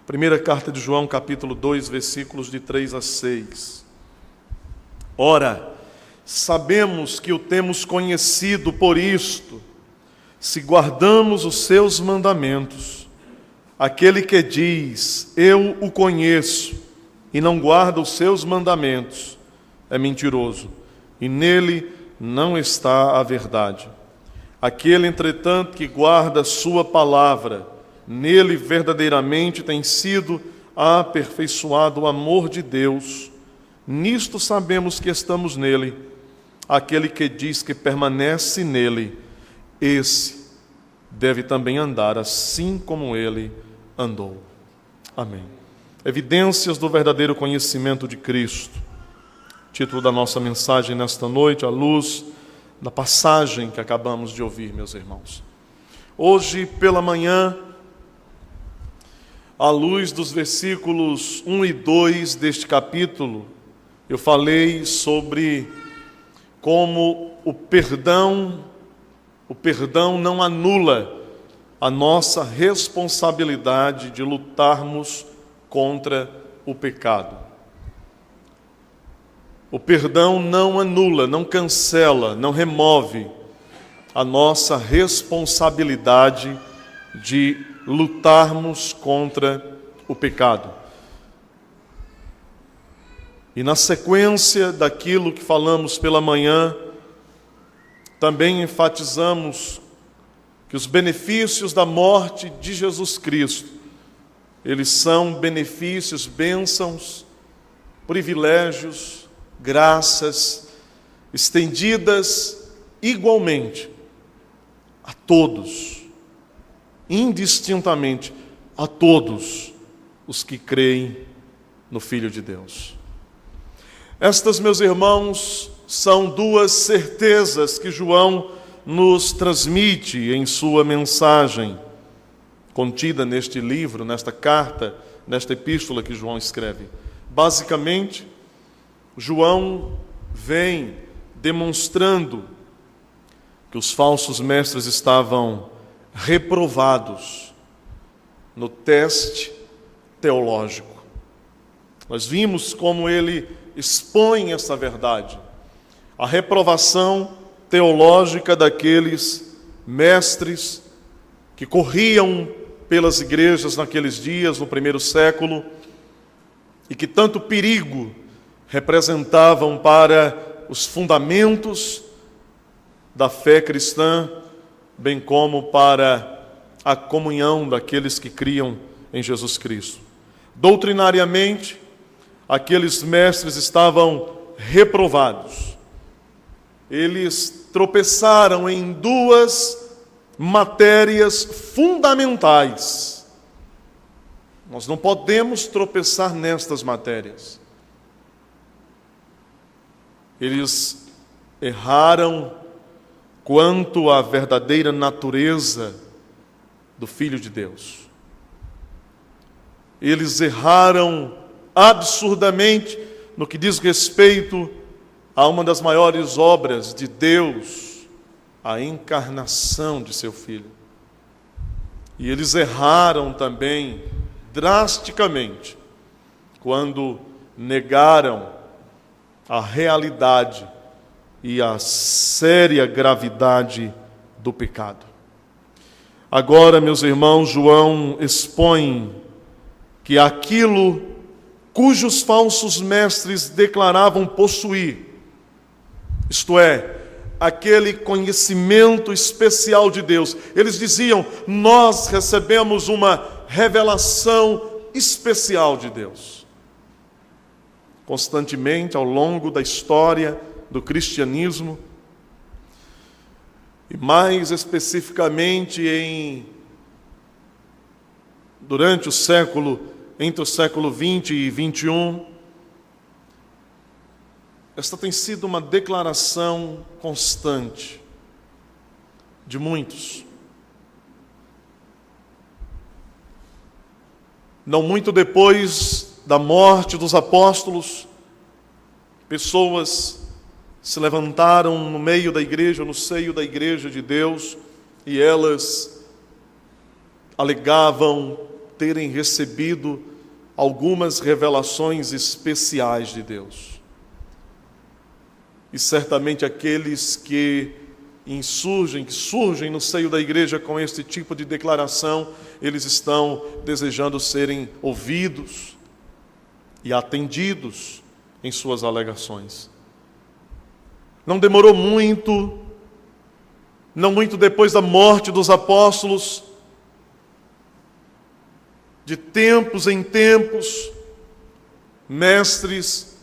Primeira carta de João, capítulo 2, versículos de 3 a 6. Ora, sabemos que o temos conhecido por isto, se guardamos os seus mandamentos. Aquele que diz, eu o conheço, e não guarda os seus mandamentos, é mentiroso, e nele não está a verdade. Aquele, entretanto, que guarda a sua palavra, nele verdadeiramente tem sido aperfeiçoado o amor de Deus. Nisto sabemos que estamos nele. Aquele que diz que permanece nele, esse deve também andar assim como ele andou. Amém. Evidências do verdadeiro conhecimento de Cristo. Título da nossa mensagem nesta noite, à luz da passagem que acabamos de ouvir, meus irmãos. Hoje, pela manhã, à luz dos versículos 1 e 2 deste capítulo, eu falei sobre como o perdão não anula a nossa responsabilidade de lutarmos contra o pecado. O perdão não anula, não cancela, não remove a nossa responsabilidade de lutarmos contra o pecado. E na sequência daquilo que falamos pela manhã, também enfatizamos que os benefícios da morte de Jesus Cristo, eles são benefícios, bênçãos, privilégios, graças, estendidas igualmente a todos, indistintamente a todos os que creem no Filho de Deus. Estas, meus irmãos, são duas certezas que João nos transmite em sua mensagem, contida neste livro, nesta carta, nesta epístola que João escreve. Basicamente, João vem demonstrando que os falsos mestres estavam reprovados no teste teológico. Nós vimos como ele expõe essa verdade, a reprovação teológica daqueles mestres que corriam pelas igrejas naqueles dias, no primeiro século, e que tanto perigo representavam para os fundamentos da fé cristã, bem como para a comunhão daqueles que criam em Jesus Cristo. Doutrinariamente, aqueles mestres estavam reprovados. Eles tropeçaram em duas matérias fundamentais. Nós não podemos tropeçar nestas matérias. Eles erraram quanto à verdadeira natureza do Filho de Deus. Eles erraram absurdamente no que diz respeito a uma das maiores obras de Deus, a encarnação de seu Filho. E eles erraram também drasticamente quando negaram a realidade e a séria gravidade do pecado. Agora, meus irmãos, João expõe que aquilo cujos falsos mestres declaravam possuir, isto é, aquele conhecimento especial de Deus. Eles diziam, nós recebemos uma revelação especial de Deus. Constantemente, ao longo da história do cristianismo, e mais especificamente durante o século, entre o século 20 e 21, esta tem sido uma declaração constante de muitos. Não muito depois da morte dos apóstolos, pessoas se levantaram no meio da igreja, no seio da igreja de Deus, e elas alegavam terem recebido algumas revelações especiais de Deus. E certamente aqueles que surgem no seio da igreja com este tipo de declaração, eles estão desejando serem ouvidos e atendidos em suas alegações. Não demorou muito, não muito depois da morte dos apóstolos, de tempos em tempos, mestres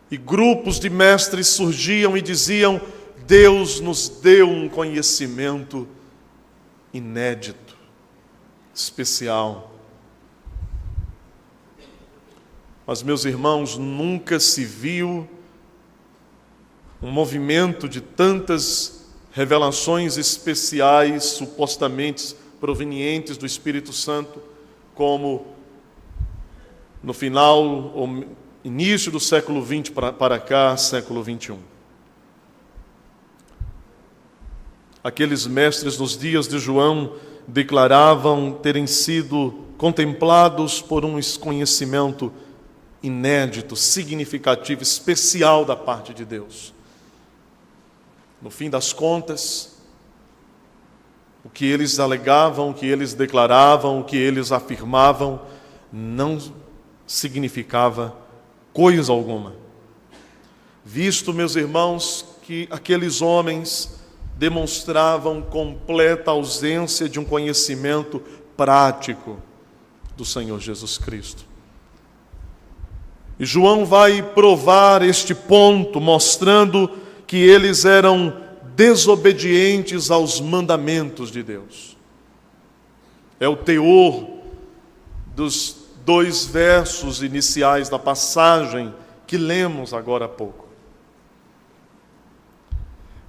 e grupos de mestres surgiam e diziam: Deus nos deu um conhecimento inédito, especial. Mas, meus irmãos, nunca se viu um movimento de tantas revelações especiais, supostamente provenientes do Espírito Santo, como no final ou início do século XX para cá, século XXI. Aqueles mestres nos dias de João declaravam terem sido contemplados por um conhecimento inédito, significativo, especial da parte de Deus. No fim das contas, o que eles alegavam, o que eles declaravam, o que eles afirmavam, não significava coisa alguma. Visto, meus irmãos, que aqueles homens demonstravam completa ausência de um conhecimento prático do Senhor Jesus Cristo. E João vai provar este ponto, mostrando que eles eram desobedientes aos mandamentos de Deus. É o teor dos 2 versos iniciais da passagem que lemos agora há pouco.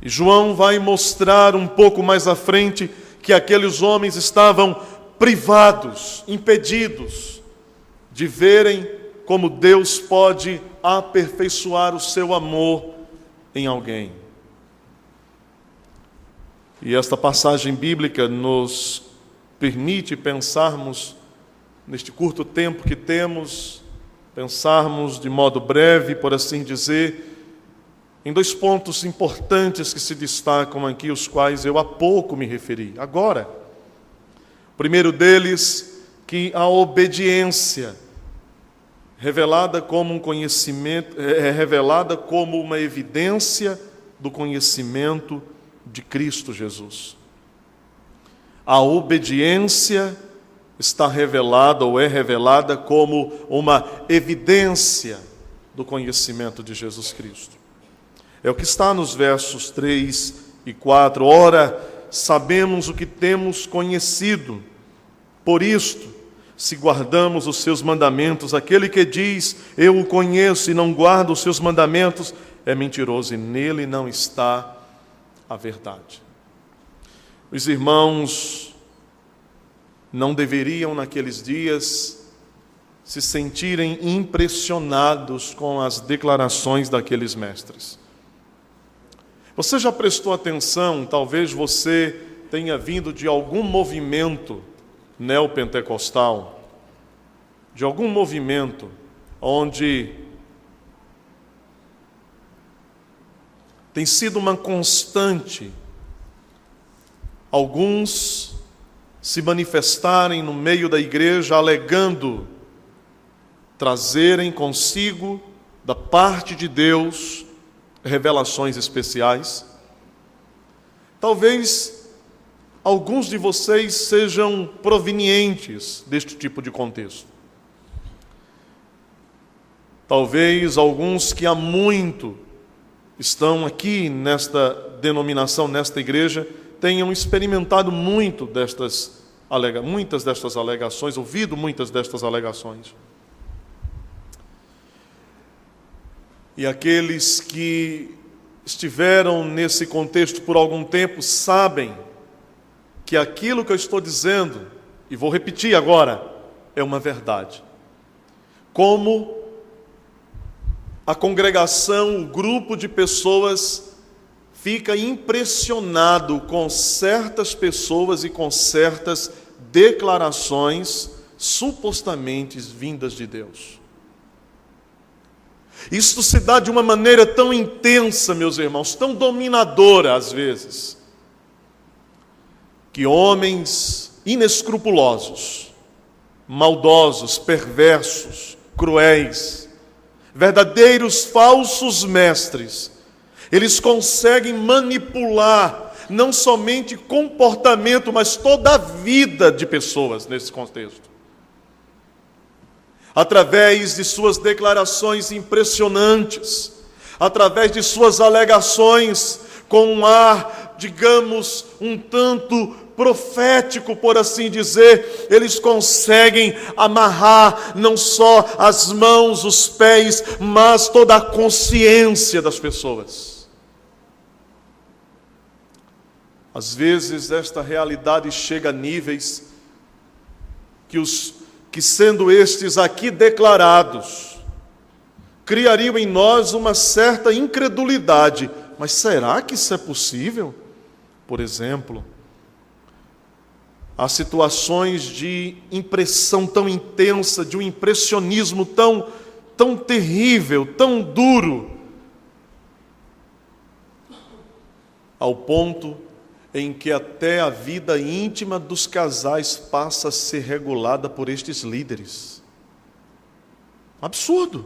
E João vai mostrar um pouco mais à frente que aqueles homens estavam privados, impedidos de verem como Deus pode aperfeiçoar o seu amor em alguém. E esta passagem bíblica nos permite pensarmos, neste curto tempo que temos, pensarmos de modo breve, por assim dizer, em 2 pontos importantes que se destacam aqui, os quais eu há pouco me referi. Agora, o primeiro deles, que a obediência, revelada como um conhecimento, é revelada como uma evidência do conhecimento de Cristo Jesus. A obediência está revelada ou é revelada como uma evidência do conhecimento de Jesus Cristo. É o que está nos versos 3 e 4. Ora, sabemos o que temos conhecido, por isto, se guardamos os seus mandamentos, aquele que diz, eu o conheço e não guarda os seus mandamentos, é mentiroso e nele não está a verdade. Os irmãos não deveriam naqueles dias se sentirem impressionados com as declarações daqueles mestres. Você já prestou atenção, talvez você tenha vindo de algum movimento neopentecostal, de algum movimento onde tem sido uma constante alguns se manifestarem no meio da igreja alegando trazerem consigo da parte de Deus revelações especiais. Talvez alguns de vocês sejam provenientes deste tipo de contexto. Talvez alguns que há muito estão aqui nesta denominação, nesta igreja, tenham experimentado muitas destas alegações, ouvido muitas destas alegações. E aqueles que estiveram nesse contexto por algum tempo sabem que aquilo que eu estou dizendo, e vou repetir agora, é uma verdade. Como a congregação, o grupo de pessoas fica impressionado com certas pessoas e com certas declarações supostamente vindas de Deus. Isso se dá de uma maneira tão intensa, meus irmãos, tão dominadora às vezes, que homens inescrupulosos, maldosos, perversos, cruéis, verdadeiros falsos mestres, eles conseguem manipular não somente comportamento, mas toda a vida de pessoas nesse contexto. Através de suas declarações impressionantes, através de suas alegações com um ar, digamos, um tanto profético, por assim dizer, eles conseguem amarrar não só as mãos, os pés, mas toda a consciência das pessoas. Às vezes esta realidade chega a níveis que sendo estes aqui declarados, criariam em nós uma certa incredulidade. Mas será que isso é possível? Por exemplo, há situações de impressão tão intensa, de um impressionismo tão terrível, tão duro, ao ponto em que até a vida íntima dos casais passa a ser regulada por estes líderes. Absurdo.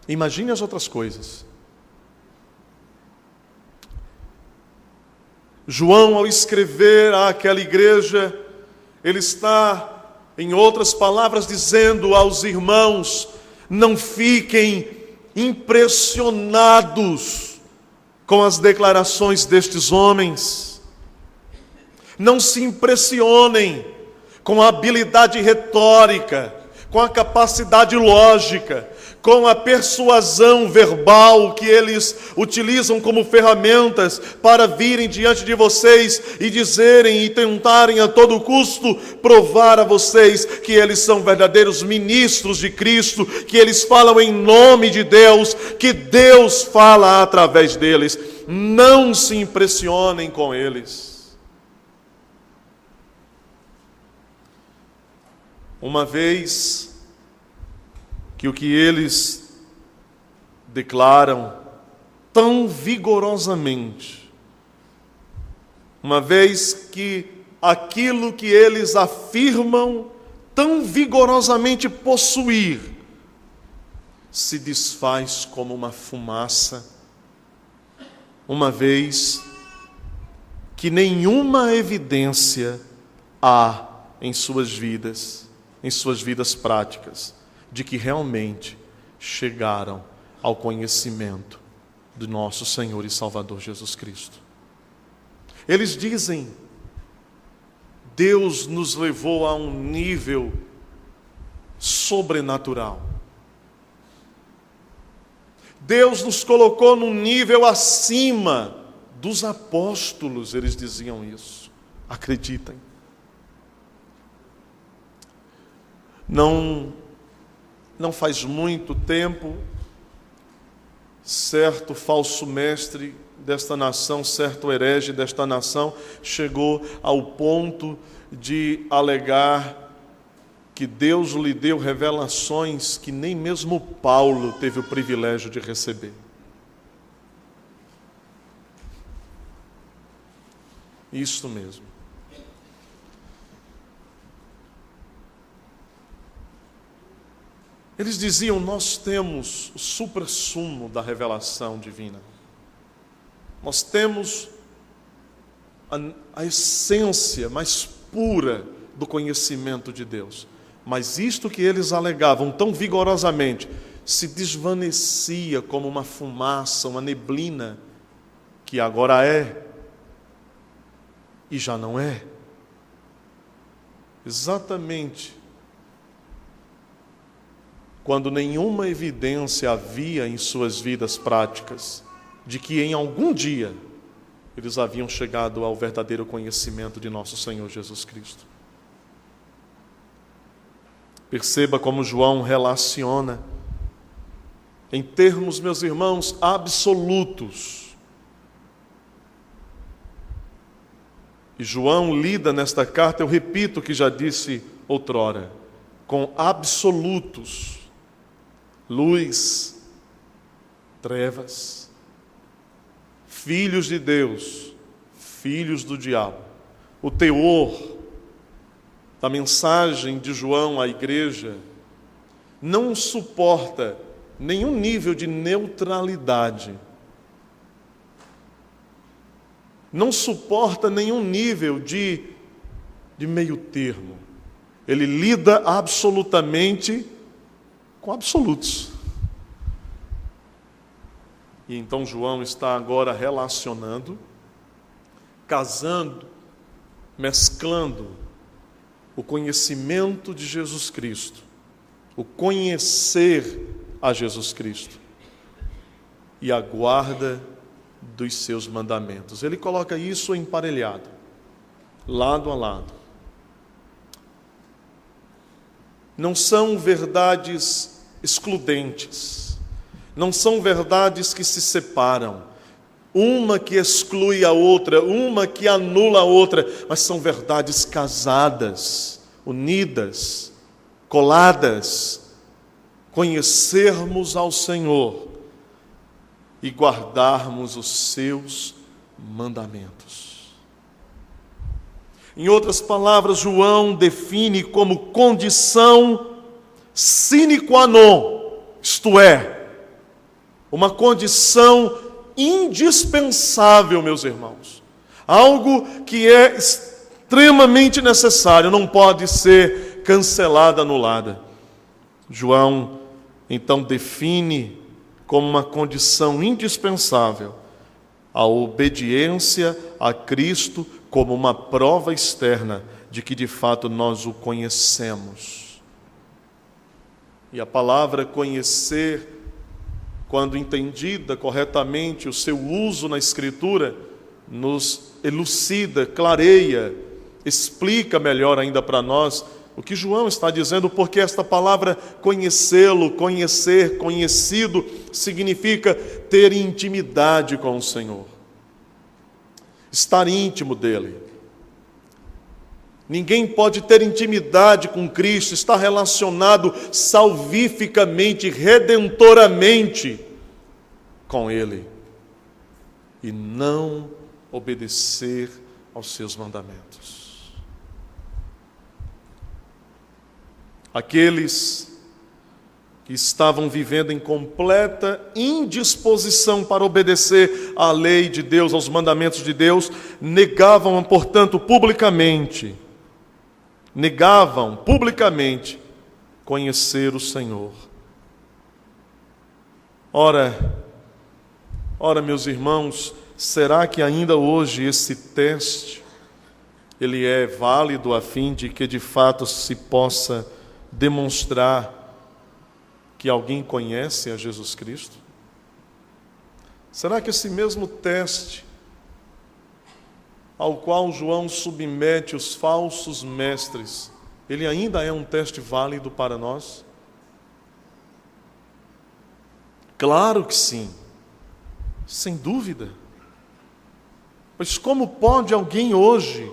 Imagine as outras coisas. João, ao escrever àquela igreja, ele está, em outras palavras, dizendo aos irmãos: não fiquem impressionados com as declarações destes homens. Não se impressionem com a habilidade retórica, com a capacidade lógica, com a persuasão verbal que eles utilizam como ferramentas para virem diante de vocês e dizerem e tentarem a todo custo provar a vocês que eles são verdadeiros ministros de Cristo, que eles falam em nome de Deus, que Deus fala através deles. Não se impressionem com eles. Uma vez que o que eles declaram tão vigorosamente, uma vez que aquilo que eles afirmam tão vigorosamente possuir, se desfaz como uma fumaça, uma vez que nenhuma evidência há em suas vidas práticas, de que realmente chegaram ao conhecimento do nosso Senhor e Salvador Jesus Cristo. Eles dizem: Deus nos levou a um nível sobrenatural. Deus nos colocou num nível acima dos apóstolos, eles diziam isso. Acreditem. Não faz muito tempo, certo falso mestre desta nação, certo herege desta nação, chegou ao ponto de alegar que Deus lhe deu revelações que nem mesmo Paulo teve o privilégio de receber. Isso mesmo. Eles diziam: nós temos o suprassumo da revelação divina. Nós temos a essência mais pura do conhecimento de Deus. Mas isto que eles alegavam tão vigorosamente se desvanecia como uma fumaça, uma neblina, que agora é e já não é. Exatamente quando nenhuma evidência havia em suas vidas práticas de que em algum dia eles haviam chegado ao verdadeiro conhecimento de nosso Senhor Jesus Cristo. Perceba como João relaciona, em termos, meus irmãos, absolutos, E João lida nesta carta, eu repito o que já disse outrora, com absolutos: luz, trevas, filhos de Deus, filhos do diabo. O teor da mensagem de João à igreja não suporta nenhum nível de neutralidade, não suporta nenhum nível de meio termo. Ele lida absolutamente com absolutos. E então João está agora relacionando, casando, mesclando o conhecimento de Jesus Cristo, o conhecer a Jesus Cristo e a guarda dos seus mandamentos. Ele coloca isso emparelhado, lado a lado. Não são verdades excludentes, não são verdades que se separam, uma que exclui a outra, uma que anula a outra, mas são verdades casadas, unidas, coladas. Conhecermos ao Senhor e guardarmos os seus mandamentos. Em outras palavras, João define como condição sine qua non, isto é, uma condição indispensável, meus irmãos, algo que é extremamente necessário, não pode ser cancelada, anulada. João então define como uma condição indispensável a obediência a Cristo como uma prova externa de que de fato nós o conhecemos. E a palavra conhecer, quando entendida corretamente, o seu uso na Escritura, nos elucida, clareia, explica melhor ainda para nós o que João está dizendo, porque esta palavra conhecê-lo, conhecer, conhecido, significa ter intimidade com o Senhor, estar íntimo dele. Ninguém pode ter intimidade com Cristo, estar relacionado salvificamente, redentoramente com Ele, e não obedecer aos seus mandamentos. Aqueles que estavam vivendo em completa indisposição para obedecer à lei de Deus, aos mandamentos de Deus, negavam, portanto, publicamente conhecer o Senhor. Ora, meus irmãos, será que ainda hoje esse teste ele é válido a fim de que de fato se possa demonstrar que alguém conhece a Jesus Cristo? Será que esse mesmo teste ao qual João submete os falsos mestres, ele ainda é um teste válido para nós? Claro que sim, sem dúvida. Pois como pode alguém hoje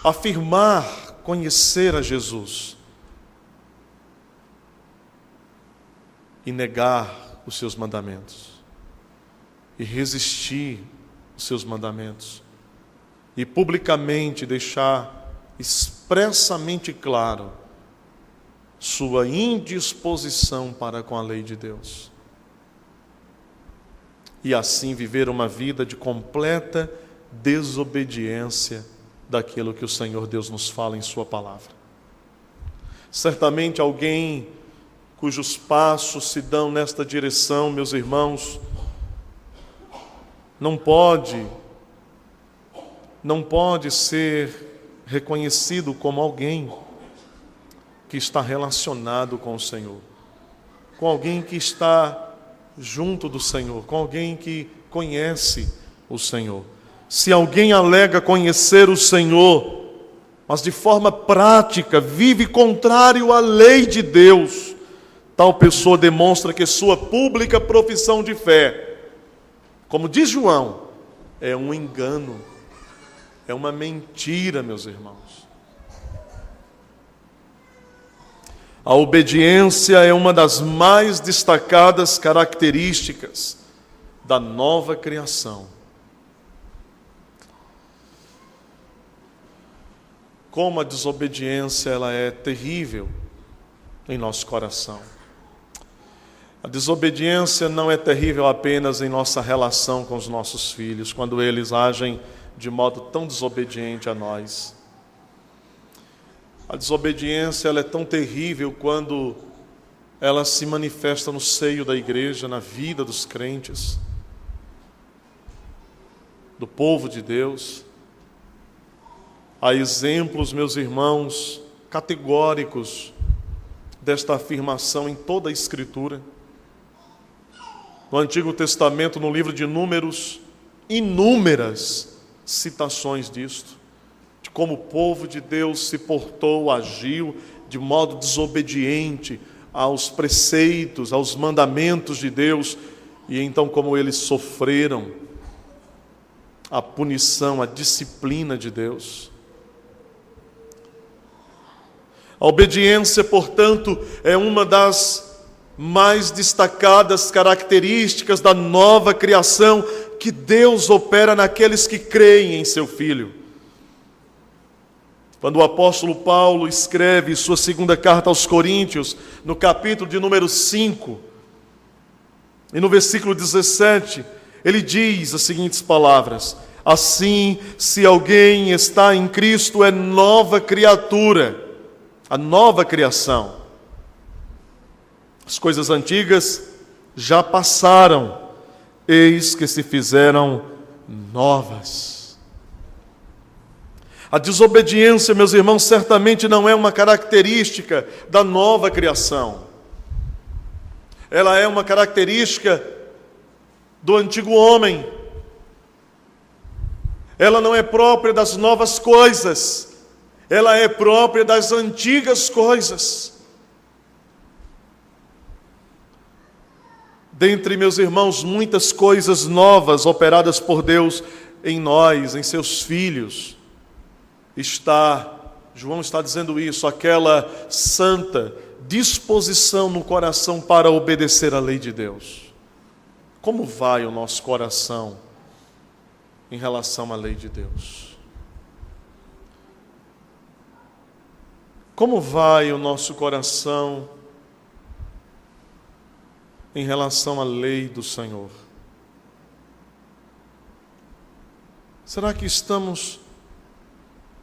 afirmar conhecer a Jesus e negar os seus mandamentos, e resistir os seus mandamentos, e publicamente deixar expressamente claro sua indisposição para com a lei de Deus, e assim viver uma vida de completa desobediência daquilo que o Senhor Deus nos fala em sua palavra? Certamente alguém cujos passos se dão nesta direção, meus irmãos, não pode ser reconhecido como alguém que está relacionado com o Senhor, com alguém que está junto do Senhor, com alguém que conhece o Senhor. Se alguém alega conhecer o Senhor, mas de forma prática vive contrário à lei de Deus, tal pessoa demonstra que sua pública profissão de fé, como diz João, é um engano, é uma mentira, meus irmãos. A obediência é uma das mais destacadas características da nova criação. Como a desobediência ela é terrível em nosso coração. A desobediência não é terrível apenas em nossa relação com os nossos filhos, quando eles agem de modo tão desobediente a nós. A desobediência ela é tão terrível quando ela se manifesta no seio da igreja, na vida dos crentes, do povo de Deus. Há exemplos, meus irmãos, categóricos desta afirmação em toda a Escritura. No Antigo Testamento, no livro de Números, inúmeras citações disto, de como o povo de Deus se portou, agiu de modo desobediente aos preceitos, aos mandamentos de Deus, e então como eles sofreram a punição, a disciplina de Deus. A obediência, portanto, é uma das mais destacadas características da nova criação que Deus opera naqueles que creem em seu Filho. Quando o apóstolo Paulo escreve sua segunda carta aos Coríntios, no capítulo de número 5, e no versículo 17, ele diz as seguintes palavras: assim, se alguém está em Cristo, é nova criatura, a nova criação. As coisas antigas já passaram, eis que se fizeram novas. A desobediência, meus irmãos, certamente não é uma característica da nova criação. Ela é uma característica do antigo homem. Ela não é própria das novas coisas. Ela é própria das antigas coisas. Dentre, meus irmãos, muitas coisas novas operadas por Deus em nós, em seus filhos, João está dizendo isso, aquela santa disposição no coração para obedecer à lei de Deus. Como vai o nosso coração em relação à lei de Deus? Como vai o nosso coração em relação à lei do Senhor? Será que estamos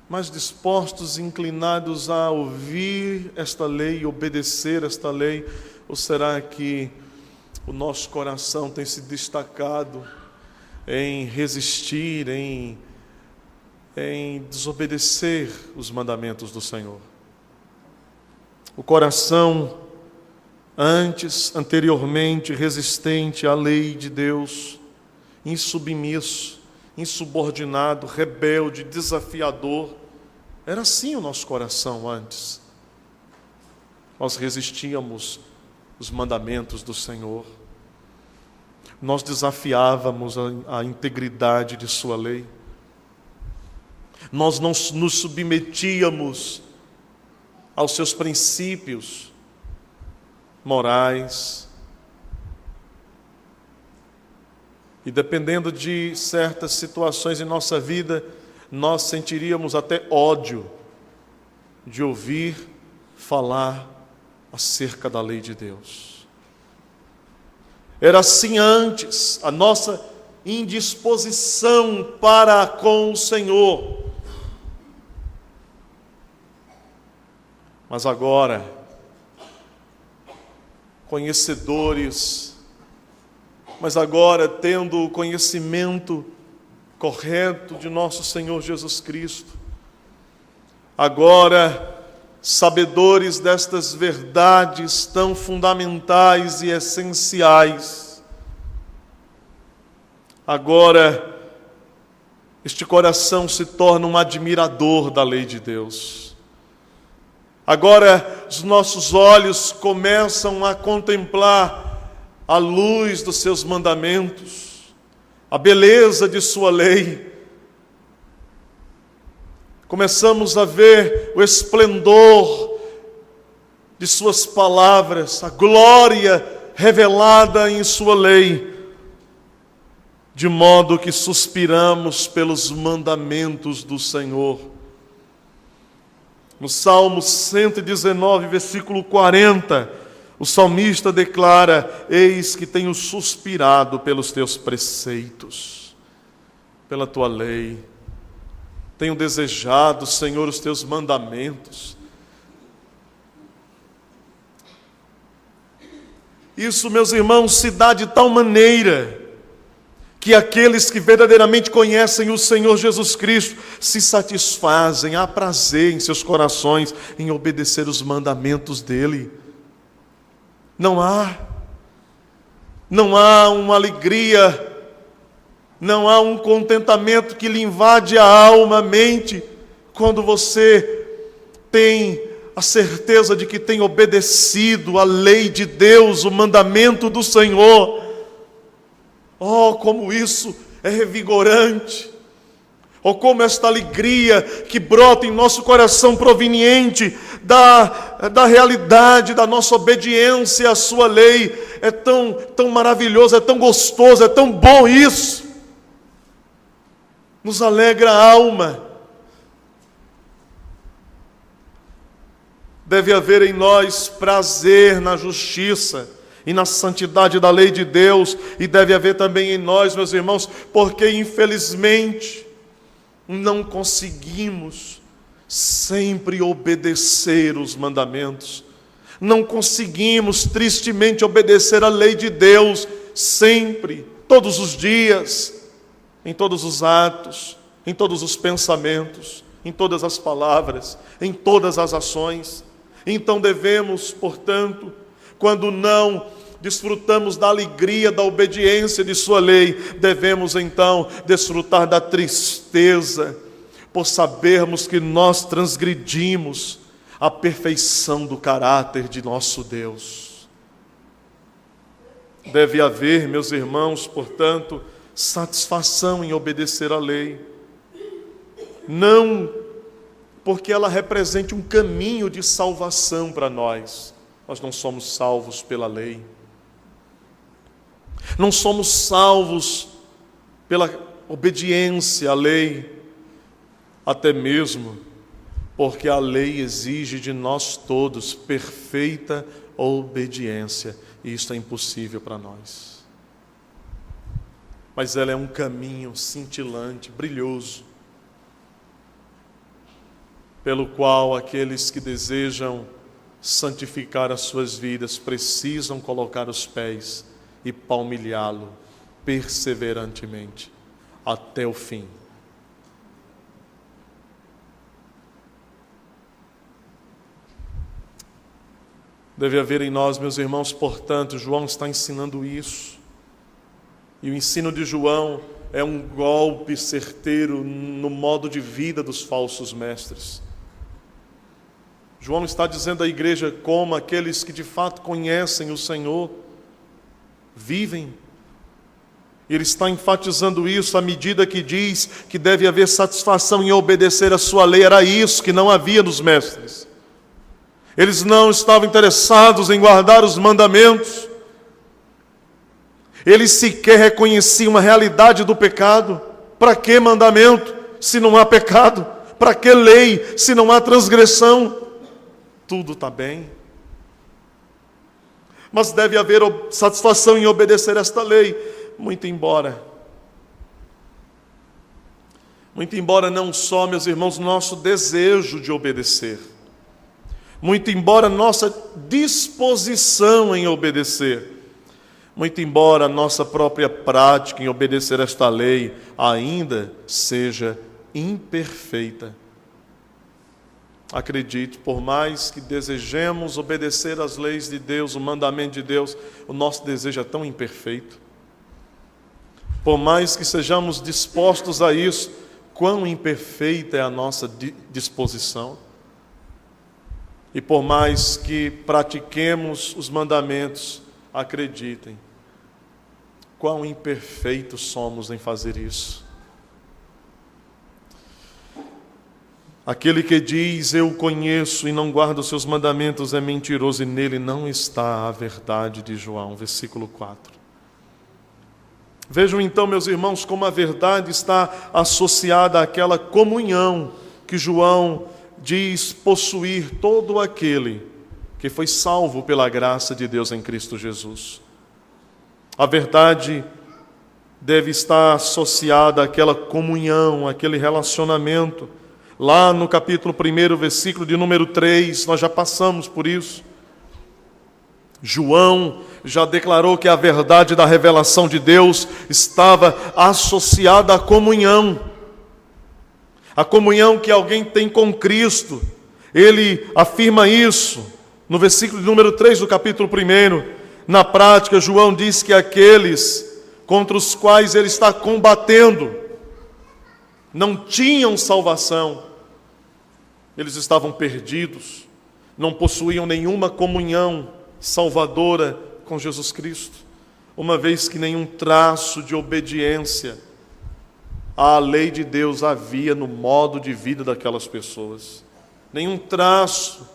mais dispostos, inclinados a ouvir esta lei, obedecer esta lei? Ou será que o nosso coração tem se destacado em resistir, em desobedecer os mandamentos do Senhor? O coração anteriormente resistente à lei de Deus, insubmisso, insubordinado, rebelde, desafiador. Era assim o nosso coração antes. Nós resistíamos os mandamentos do Senhor. Nós desafiávamos a integridade de sua lei. Nós não nos submetíamos aos seus princípios morais. E dependendo de certas situações em nossa vida, nós sentiríamos até ódio de ouvir falar acerca da lei de Deus. Era assim antes, a nossa indisposição para com o Senhor. Mas agora, tendo o conhecimento correto de nosso Senhor Jesus Cristo, agora, sabedores destas verdades tão fundamentais e essenciais, agora, este coração se torna um admirador da lei de Deus. Agora, os nossos olhos começam a contemplar a luz dos seus mandamentos, a beleza de sua lei. começamos a ver o esplendor de suas palavras, a glória revelada em sua lei, de modo que suspiramos pelos mandamentos do Senhor. No Salmo 119, versículo 40, o salmista declara: eis que tenho suspirado pelos teus preceitos, pela tua lei. Tenho desejado, Senhor, os teus mandamentos. Isso, meus irmãos, se dá de tal maneira que aqueles que verdadeiramente conhecem o Senhor Jesus Cristo se satisfazem, há prazer em seus corações em obedecer os mandamentos dele. Não há uma alegria, não há um contentamento que lhe invade a alma, a mente, quando você tem a certeza de que tem obedecido a lei de Deus, o mandamento do Senhor. Oh, como isso é revigorante! Oh, como esta alegria que brota em nosso coração proveniente da realidade da nossa obediência à sua lei é tão maravilhoso, é tão gostoso, é tão bom isso. Nos alegra a alma. Deve haver em nós prazer na justiça e na santidade da lei de Deus, e deve haver também em nós, meus irmãos, porque infelizmente não conseguimos sempre obedecer os mandamentos, não conseguimos tristemente obedecer a lei de Deus sempre, todos os dias, em todos os atos, em todos os pensamentos, em todas as palavras, em todas as ações. Então devemos, portanto, quando não desfrutamos da alegria, da obediência de sua lei, devemos então desfrutar da tristeza, por sabermos que nós transgredimos a perfeição do caráter de nosso Deus. Deve haver, meus irmãos, portanto, satisfação em obedecer a lei, não porque ela represente um caminho de salvação para nós. Nós não somos salvos pela lei. Não somos salvos pela obediência à lei, até mesmo porque a lei exige de nós todos perfeita obediência, e isto é impossível para nós. Mas ela é um caminho cintilante, brilhoso, pelo qual aqueles que desejam santificar as suas vidas precisam colocar os pés e palmilhá-lo perseverantemente até o fim. Deve haver em nós, meus irmãos, portanto, João está ensinando isso. E o ensino de João é um golpe certeiro no modo de vida dos falsos mestres. João está dizendo à igreja como aqueles que de fato conhecem o Senhor vivem. Ele está enfatizando isso à medida que diz que deve haver satisfação em obedecer a sua lei. Era isso que não havia nos mestres. Eles não estavam interessados em guardar os mandamentos. Eles sequer reconheciam a realidade do pecado. Para que mandamento, se não há pecado? Para que lei, se não há transgressão? Tudo está bem. Mas deve haver satisfação em obedecer esta lei. Muito embora não só, meus irmãos, nosso desejo de obedecer, muito embora nossa disposição em obedecer, muito embora nossa própria prática em obedecer esta lei ainda seja imperfeita. Acredite, por mais que desejemos obedecer às leis de Deus, o mandamento de Deus, o nosso desejo é tão imperfeito. Por mais que sejamos dispostos a isso, quão imperfeita é a nossa disposição. E por mais que pratiquemos os mandamentos, acreditem, quão imperfeitos somos em fazer isso. Aquele que diz, eu o conheço e não guarda os seus mandamentos é mentiroso e nele não está a verdade de João. Versículo 4. Vejam então, meus irmãos, como a verdade está associada àquela comunhão que João diz possuir todo aquele que foi salvo pela graça de Deus em Cristo Jesus. A verdade deve estar associada àquela comunhão, àquele relacionamento. Lá no capítulo 1, versículo de número 3, nós já passamos por isso. João já declarou que a verdade da revelação de Deus estava associada à comunhão. A comunhão que alguém tem com Cristo. Ele afirma isso no versículo de número 3 do capítulo 1. Na prática, João diz que aqueles contra os quais ele está combatendo não tinham salvação. Eles estavam perdidos, não possuíam nenhuma comunhão salvadora com Jesus Cristo, uma vez que nenhum traço de obediência à lei de Deus havia no modo de vida daquelas pessoas. Nenhum traço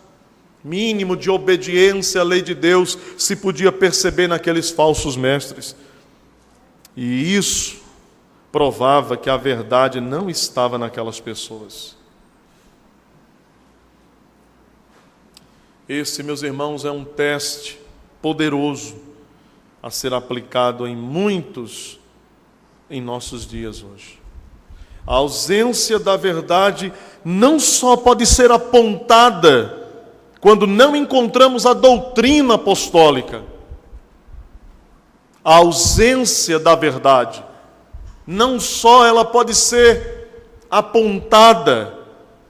mínimo de obediência à lei de Deus se podia perceber naqueles falsos mestres. E isso provava que a verdade não estava naquelas pessoas. Esse, meus irmãos, é um teste poderoso a ser aplicado em muitos em nossos dias hoje. A ausência da verdade não só pode ser apontada quando não encontramos a doutrina apostólica. A ausência da verdade não só ela pode ser apontada,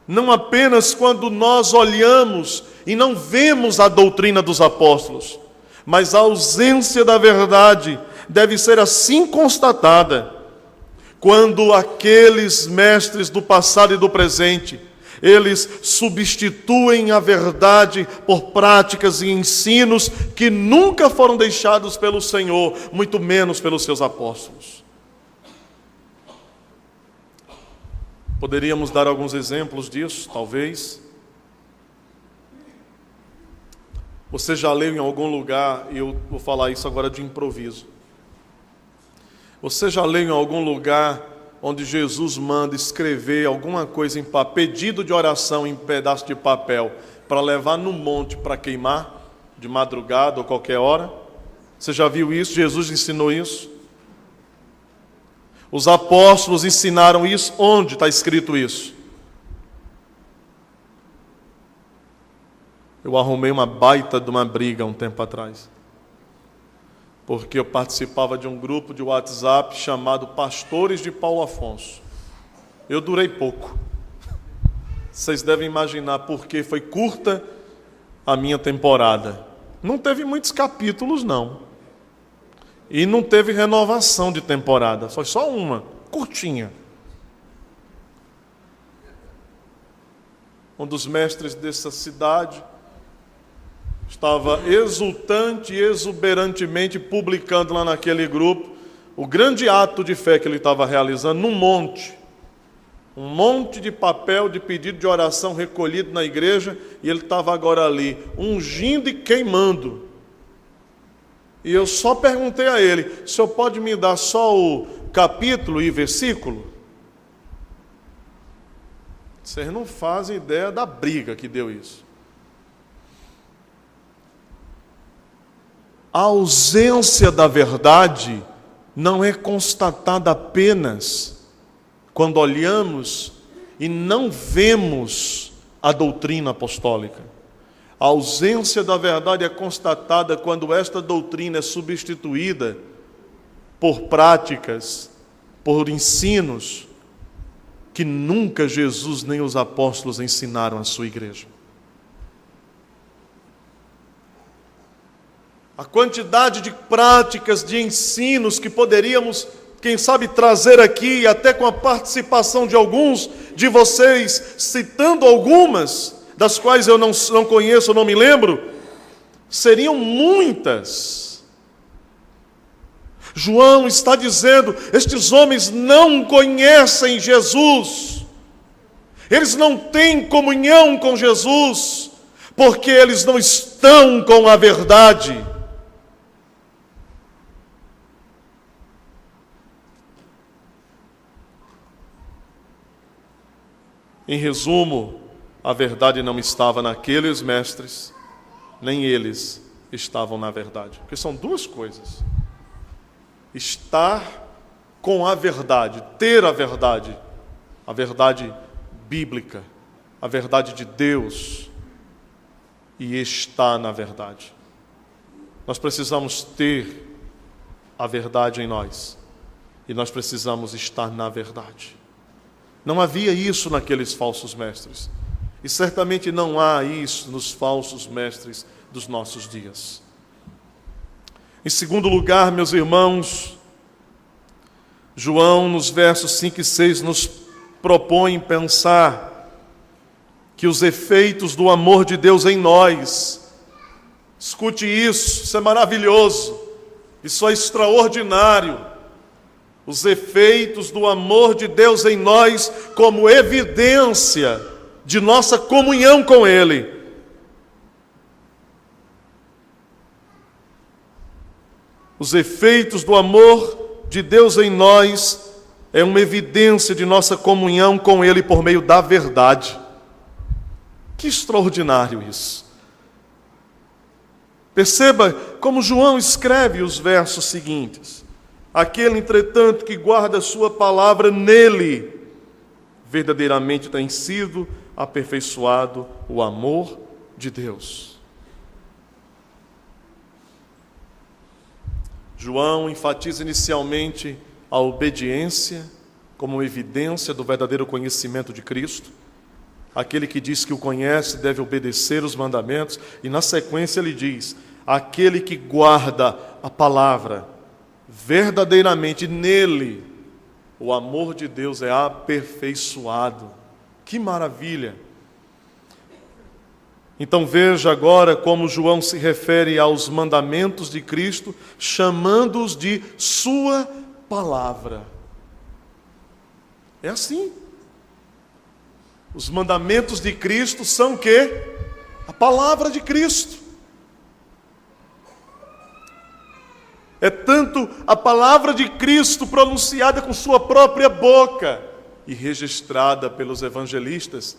não apenas quando nós olhamos e não vemos a doutrina dos apóstolos, mas a ausência da verdade deve ser assim constatada quando aqueles mestres do passado e do presente, eles substituem a verdade por práticas e ensinos que nunca foram deixados pelo Senhor, muito menos pelos seus apóstolos. Poderíamos dar alguns exemplos disso, talvez. Você já leu em algum lugar, e eu vou falar isso agora de improviso. Você já leu em algum lugar onde Jesus manda escrever alguma coisa em papel, pedido de oração em pedaço de papel, para levar no monte para queimar, de madrugada ou qualquer hora? Você já viu isso? Jesus ensinou isso? Os apóstolos ensinaram isso? Onde está escrito isso? Eu arrumei uma baita de uma briga um tempo atrás, porque eu participava de um grupo de WhatsApp chamado Pastores de Paulo Afonso. Eu durei pouco. Vocês devem imaginar porque foi curta a minha temporada. Não teve muitos capítulos, não. E não teve renovação de temporada. Foi só uma, curtinha. Um dos mestres dessa cidade estava exultante e exuberantemente publicando lá naquele grupo o grande ato de fé que ele estava realizando num monte. Um monte de papel de pedido de oração recolhido na igreja, e ele estava agora ali, ungindo e queimando. E eu só perguntei a ele: o senhor pode me dar só o capítulo e versículo? Vocês não fazem ideia da briga que deu isso. A ausência da verdade não é constatada apenas quando olhamos e não vemos a doutrina apostólica. A ausência da verdade é constatada quando esta doutrina é substituída por práticas, por ensinos que nunca Jesus nem os apóstolos ensinaram à sua igreja. A quantidade de práticas, de ensinos que poderíamos, quem sabe, trazer aqui, até com a participação de alguns de vocês, citando algumas, das quais eu não conheço, não me lembro, seriam muitas. João está dizendo: estes homens não conhecem Jesus. Eles não têm comunhão com Jesus, porque eles não estão com a verdade. Em resumo, a verdade não estava naqueles mestres, nem eles estavam na verdade. Porque são duas coisas: estar com a verdade, ter a verdade bíblica, a verdade de Deus, e estar na verdade. Nós precisamos ter a verdade em nós, e nós precisamos estar na verdade. Não havia isso naqueles falsos mestres, e certamente não há isso nos falsos mestres dos nossos dias. Em segundo lugar, meus irmãos, João, nos versos 5 e 6, nos propõe pensar que os efeitos do amor de Deus em nós, escute isso é maravilhoso, isso é extraordinário, os efeitos do amor de Deus em nós como evidência de nossa comunhão com Ele. Os efeitos do amor de Deus em nós é uma evidência de nossa comunhão com Ele por meio da verdade. Que extraordinário isso! Perceba como João escreve os versos seguintes: aquele, entretanto, que guarda a sua palavra, nele verdadeiramente tem sido aperfeiçoado o amor de Deus. João enfatiza inicialmente a obediência como evidência do verdadeiro conhecimento de Cristo. Aquele que diz que o conhece deve obedecer os mandamentos, e na sequência ele diz: aquele que guarda a palavra, verdadeiramente nele o amor de Deus é aperfeiçoado. Que maravilha! Então veja agora como João se refere aos mandamentos de Cristo, chamando-os de sua palavra. É assim. Os mandamentos de Cristo são o quê? A palavra de Cristo. É tanto a palavra de Cristo pronunciada com sua própria boca e registrada pelos evangelistas,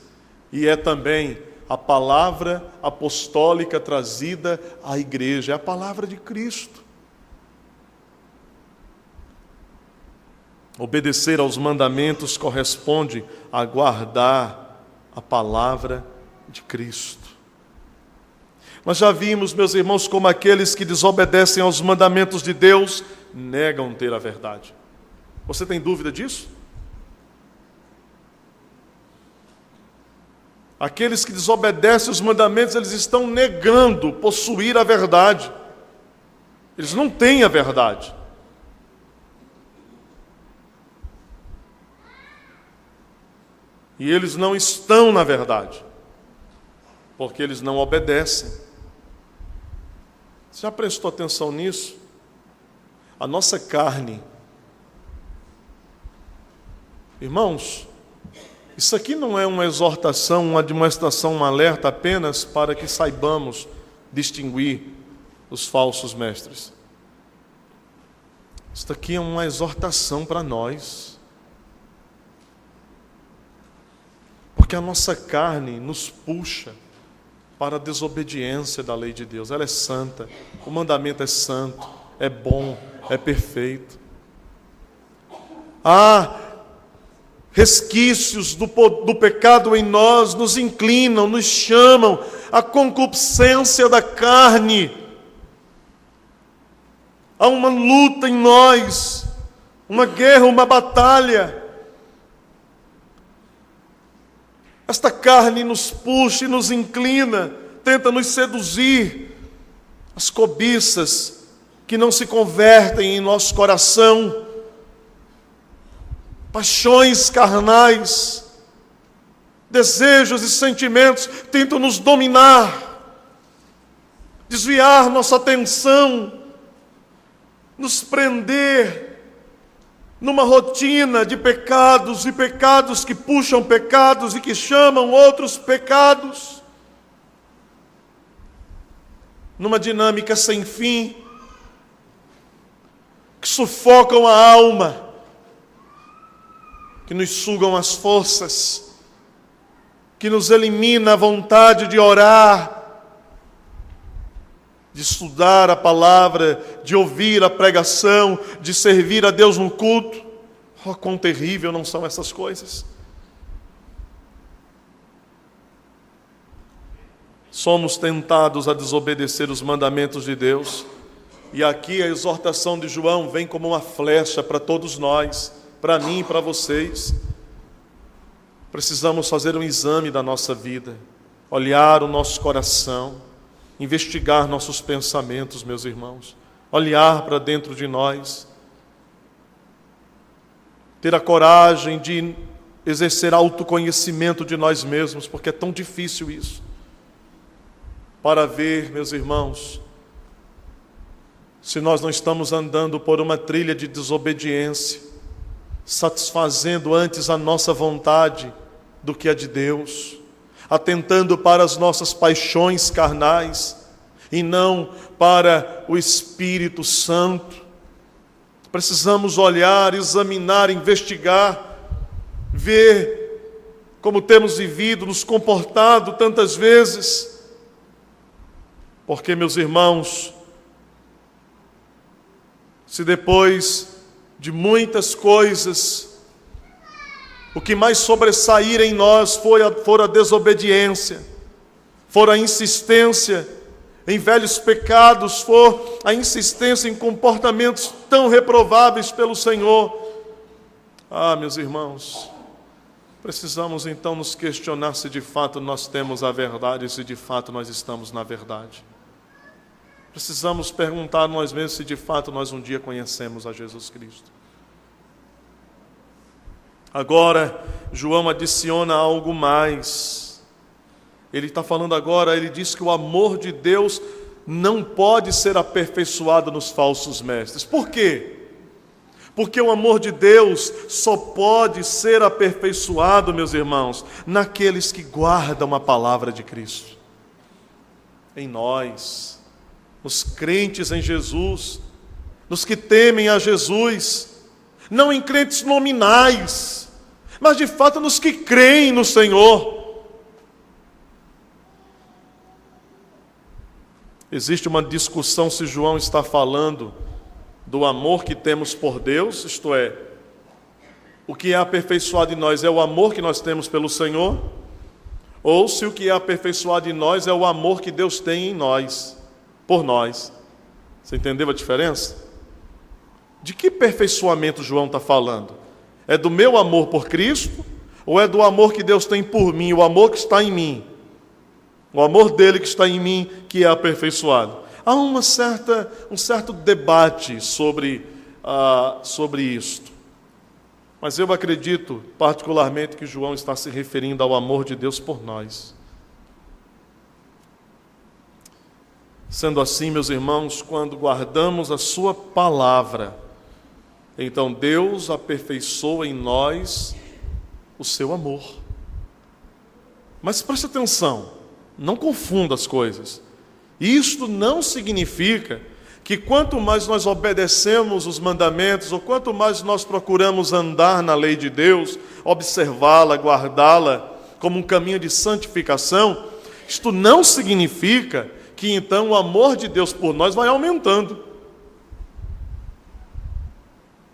e é também a palavra apostólica trazida à igreja, é a palavra de Cristo. Obedecer aos mandamentos corresponde a guardar a palavra de Cristo. Nós já vimos, meus irmãos, como aqueles que desobedecem aos mandamentos de Deus negam ter a verdade. Você tem dúvida disso? Aqueles que desobedecem os mandamentos, eles estão negando possuir a verdade. Eles não têm a verdade. E eles não estão na verdade, porque eles não obedecem. Você já prestou atenção nisso? A nossa carne, irmãos, isso aqui não é uma exortação, uma admoestação, um alerta apenas para que saibamos distinguir os falsos mestres. Isso aqui é uma exortação para nós. Porque a nossa carne nos puxa para a desobediência da lei de Deus. Ela é santa, o mandamento é santo, é bom, é perfeito. Resquícios do pecado em nós nos inclinam, nos chamam à concupiscência da carne. Há uma luta em nós, uma guerra, uma batalha. Esta carne nos puxa e nos inclina, tenta nos seduzir. As cobiças que não se convertem em nosso coração, paixões carnais, desejos e sentimentos tentam nos dominar, desviar nossa atenção, nos prender numa rotina de pecados e pecados que puxam pecados e que chamam outros pecados, numa dinâmica sem fim, que sufocam a alma, que nos sugam as forças, que nos elimina a vontade de orar, de estudar a palavra, de ouvir a pregação, de servir a Deus no culto. Oh, quão terrível não são essas coisas. Somos tentados a desobedecer os mandamentos de Deus, e aqui a exortação de João vem como uma flecha para todos nós, para mim e para vocês. Precisamos fazer um exame da nossa vida, olhar o nosso coração, investigar nossos pensamentos, meus irmãos, olhar para dentro de nós, ter a coragem de exercer autoconhecimento de nós mesmos, porque é tão difícil isso, para ver, meus irmãos, se nós não estamos andando por uma trilha de desobediência, satisfazendo antes a nossa vontade do que a de Deus, atentando para as nossas paixões carnais e não para o Espírito Santo. Precisamos olhar, examinar, investigar, ver como temos vivido, nos comportado tantas vezes. Porque, meus irmãos, se depois de muitas coisas, o que mais sobressair em nós for a desobediência, for a insistência em velhos pecados, for a insistência em comportamentos tão reprováveis pelo Senhor. Ah, meus irmãos, precisamos então nos questionar se de fato nós temos a verdade, se de fato nós estamos na verdade. Precisamos perguntar a nós mesmos se de fato nós um dia conhecemos a Jesus Cristo. Agora, João adiciona algo mais. Ele está falando agora, ele diz que o amor de Deus não pode ser aperfeiçoado nos falsos mestres. Por quê? Porque o amor de Deus só pode ser aperfeiçoado, meus irmãos, naqueles que guardam a palavra de Cristo. Em nós, nos crentes em Jesus, nos que temem a Jesus, não em crentes nominais, mas de fato nos que creem no Senhor. Existe uma discussão se João está falando do amor que temos por Deus, isto é, o que é aperfeiçoado em nós é o amor que nós temos pelo Senhor, ou se o que é aperfeiçoado em nós é o amor que Deus tem em nós, por nós. Você entendeu a diferença? De que aperfeiçoamento João está falando? É do meu amor por Cristo, ou é do amor que Deus tem por mim, o amor que está em mim? O amor dele que está em mim, que é aperfeiçoado. Há um certo debate sobre isto. Mas eu acredito, particularmente, que João está se referindo ao amor de Deus por nós. Sendo assim, meus irmãos, quando guardamos a sua palavra, então Deus aperfeiçoa em nós o seu amor. Mas preste atenção, não confunda as coisas. Isto não significa que quanto mais nós obedecemos os mandamentos, ou quanto mais nós procuramos andar na lei de Deus, observá-la, guardá-la como um caminho de santificação, isto não significa que então o amor de Deus por nós vai aumentando.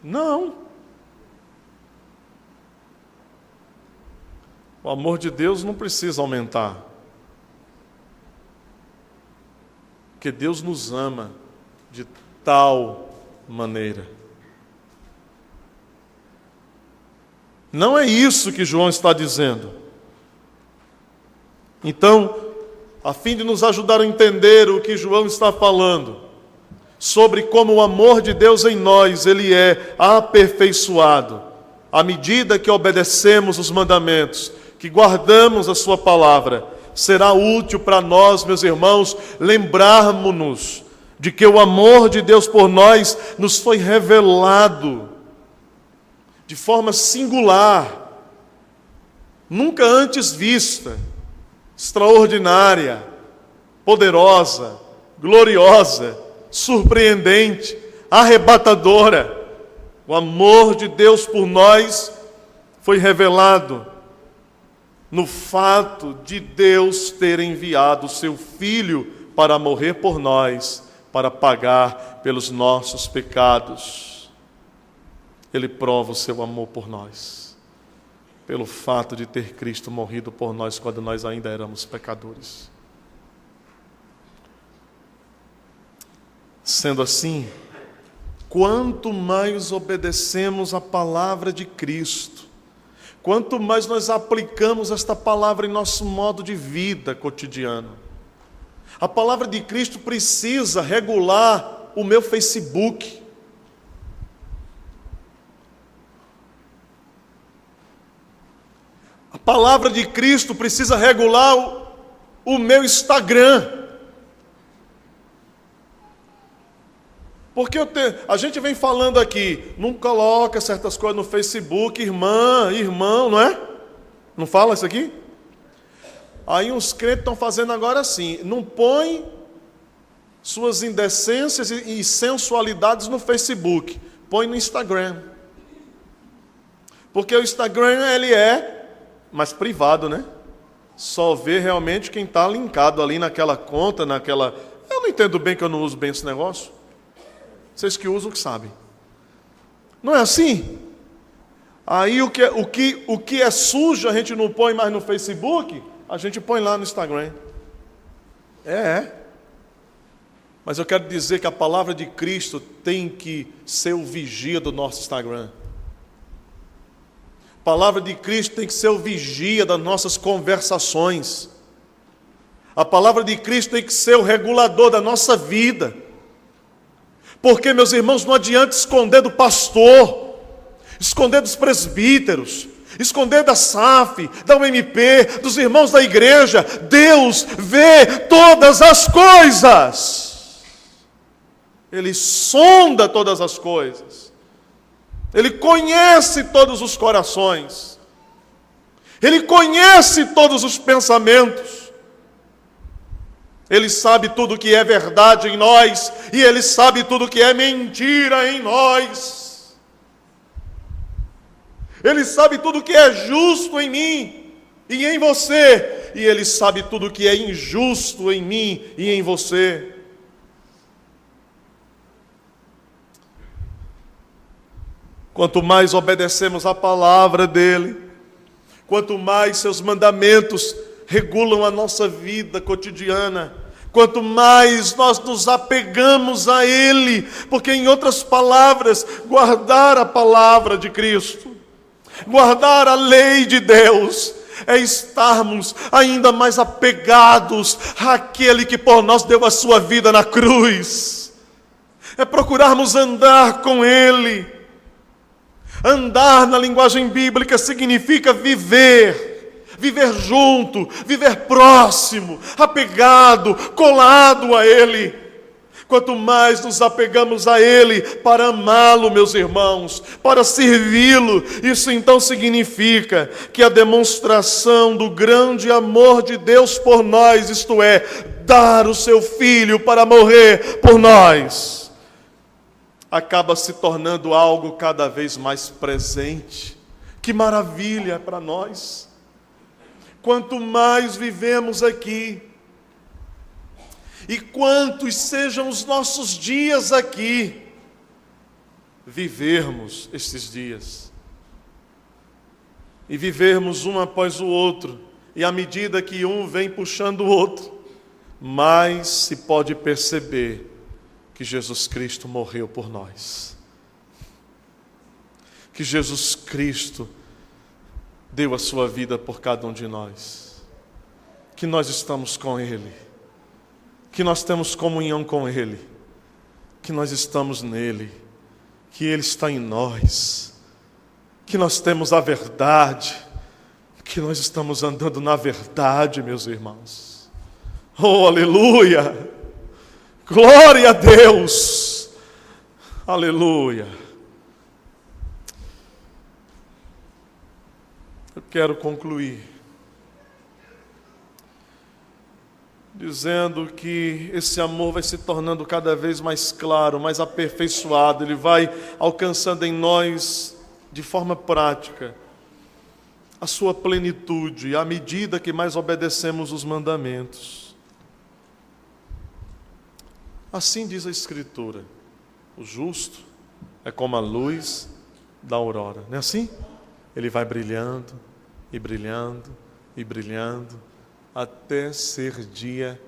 Não. O amor de Deus não precisa aumentar. Porque Deus nos ama de tal maneira. Não é isso que João está dizendo. Então, a fim de nos ajudar a entender o que João está falando, sobre como o amor de Deus em nós, ele é aperfeiçoado, à medida que obedecemos os mandamentos, que guardamos a sua palavra, será útil para nós, meus irmãos, lembrarmos-nos de que o amor de Deus por nós nos foi revelado de forma singular, nunca antes vista, extraordinária, poderosa, gloriosa, surpreendente, arrebatadora. O amor de Deus por nós foi revelado no fato de Deus ter enviado o seu Filho para morrer por nós, para pagar pelos nossos pecados. Ele prova o seu amor por nós, pelo fato de ter Cristo morrido por nós quando nós ainda éramos pecadores. Sendo assim, quanto mais obedecemos a palavra de Cristo, quanto mais nós aplicamos esta palavra em nosso modo de vida cotidiano, a palavra de Cristo precisa regular o meu Facebook. A palavra de Cristo precisa regular o meu Instagram. Porque a gente vem falando aqui, não coloca certas coisas no Facebook, irmã, irmão, não é? Não fala isso aqui? Aí uns crentes estão fazendo agora assim, não põe suas indecências e sensualidades no Facebook, põe no Instagram. Porque o Instagram, ele é mais privado, né? Só vê realmente quem está linkado ali naquela conta, naquela... Eu não entendo bem, que eu não uso bem esse negócio. Vocês que usam que sabem. Não é assim? Aí o que é sujo a gente não põe mais no Facebook, a gente põe lá no Instagram. Mas eu quero dizer que a palavra de Cristo tem que ser o vigia do nosso Instagram. A palavra de Cristo tem que ser o vigia das nossas conversações. A palavra de Cristo tem que ser o regulador da nossa vida. Porque, meus irmãos, não adianta esconder do pastor, esconder dos presbíteros, esconder da SAF, da UMP, dos irmãos da igreja. Deus vê todas as coisas. Ele sonda todas as coisas. Ele conhece todos os corações. Ele conhece todos os pensamentos. Ele sabe tudo que é verdade em nós, e Ele sabe tudo que é mentira em nós. Ele sabe tudo que é justo em mim e em você, e Ele sabe tudo que é injusto em mim e em você. Quanto mais obedecemos a palavra dEle, quanto mais seus mandamentos regulam a nossa vida cotidiana, quanto mais nós nos apegamos a Ele, porque, em outras palavras, guardar a palavra de Cristo, guardar a lei de Deus, é estarmos ainda mais apegados àquele que por nós deu a sua vida na cruz, é procurarmos andar com Ele. Andar na linguagem bíblica significa viver junto, viver próximo, apegado, colado a Ele. Quanto mais nos apegamos a Ele para amá-lo, meus irmãos, para servi-lo, isso então significa que a demonstração do grande amor de Deus por nós, isto é, dar o seu Filho para morrer por nós, acaba se tornando algo cada vez mais presente. Que maravilha para nós! Quanto mais vivemos aqui, e quantos sejam os nossos dias aqui, vivermos estes dias, e vivermos um após o outro, e à medida que um vem puxando o outro, mais se pode perceber que Jesus Cristo morreu por nós, que Jesus Cristo deu a sua vida por cada um de nós, que nós estamos com Ele, que nós temos comunhão com Ele, que nós estamos nele, que Ele está em nós, que nós temos a verdade, que nós estamos andando na verdade, meus irmãos. Oh, aleluia! Glória a Deus! Aleluia! Quero concluir dizendo que esse amor vai se tornando cada vez mais claro, mais aperfeiçoado, ele vai alcançando em nós, de forma prática, a sua plenitude, à medida que mais obedecemos os mandamentos. Assim diz a Escritura: o justo é como a luz da aurora. Não é assim? Ele vai brilhando, e brilhando, e brilhando, até ser dia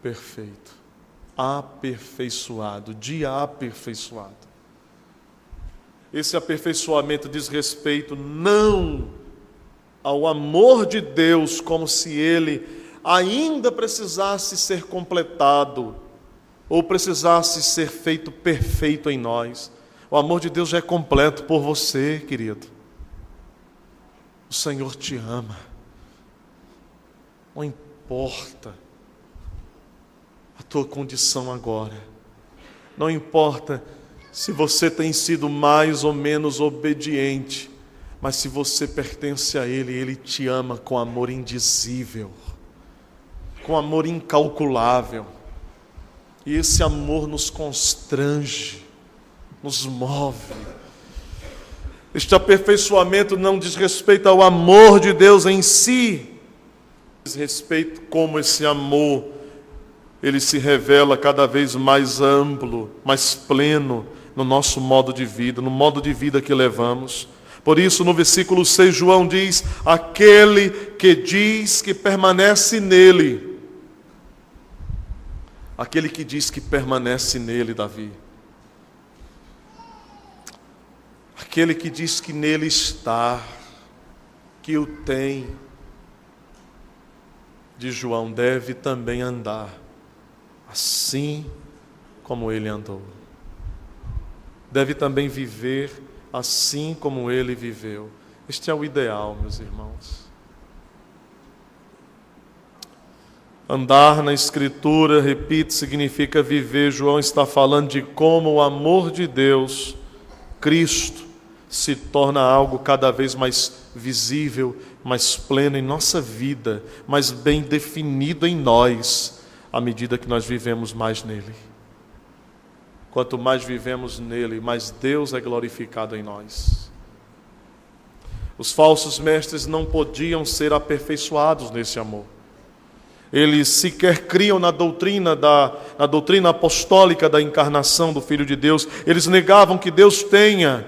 perfeito, aperfeiçoado, dia aperfeiçoado. Esse aperfeiçoamento diz respeito não ao amor de Deus, como se ele ainda precisasse ser completado, ou precisasse ser feito perfeito em nós. O amor de Deus já é completo por você, querido. O Senhor te ama. Não importa a tua condição agora. Não importa se você tem sido mais ou menos obediente, mas se você pertence a Ele, Ele te ama com amor indizível, com amor incalculável. E esse amor nos constrange, nos move. Este aperfeiçoamento não diz respeito ao amor de Deus em si, diz respeito como esse amor, ele se revela cada vez mais amplo, mais pleno no nosso modo de vida, no modo de vida que levamos. Por isso, no versículo 6, João diz: aquele que diz que permanece nele. Aquele que diz que permanece nele, Davi. Aquele que diz que nele está, que o tem, de João, deve também andar assim como ele andou. Deve também viver assim como ele viveu. Este é o ideal, meus irmãos. Andar na Escritura, repito, significa viver. João está falando de como o amor de Deus, Cristo, se torna algo cada vez mais visível, mais pleno em nossa vida, mais bem definido em nós, à medida que nós vivemos mais nele. Quanto mais vivemos nele, mais Deus é glorificado em nós. Os falsos mestres não podiam ser aperfeiçoados nesse amor. Eles sequer criam na doutrina apostólica da encarnação do Filho de Deus. Eles negavam que Deus tenha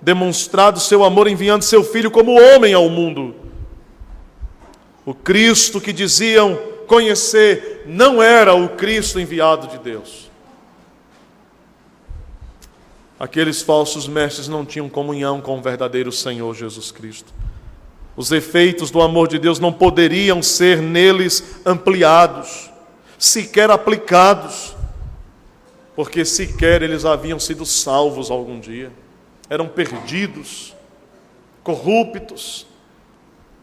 demonstrado seu amor enviando seu Filho como homem ao mundo. O Cristo que diziam conhecer não era o Cristo enviado de Deus. Aqueles falsos mestres não tinham comunhão com o verdadeiro Senhor Jesus Cristo. Os efeitos do amor de Deus não poderiam ser neles ampliados, sequer aplicados, porque sequer eles haviam sido salvos algum dia. Eram perdidos, corruptos,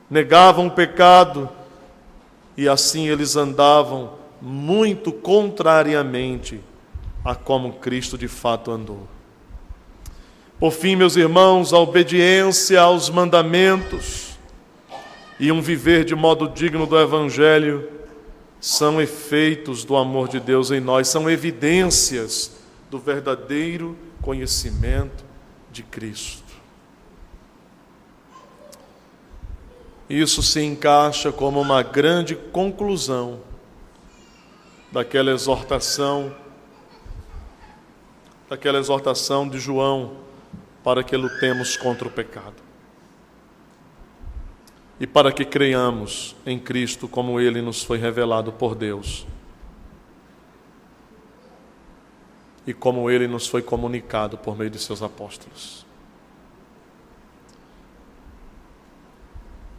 negavam o pecado, e assim eles andavam muito contrariamente a como Cristo de fato andou. Por fim, meus irmãos, a obediência aos mandamentos e um viver de modo digno do Evangelho são efeitos do amor de Deus em nós, são evidências do verdadeiro conhecimento de Cristo. Isso se encaixa como uma grande conclusão daquela exortação de João para que lutemos contra o pecado e para que creiamos em Cristo como Ele nos foi revelado por Deus e como Ele nos foi comunicado por meio de seus apóstolos.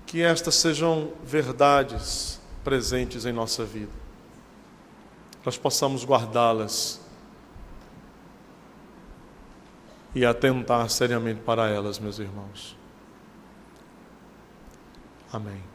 Que estas sejam verdades presentes em nossa vida, nós possamos guardá-las e atentar seriamente para elas, meus irmãos. Amém.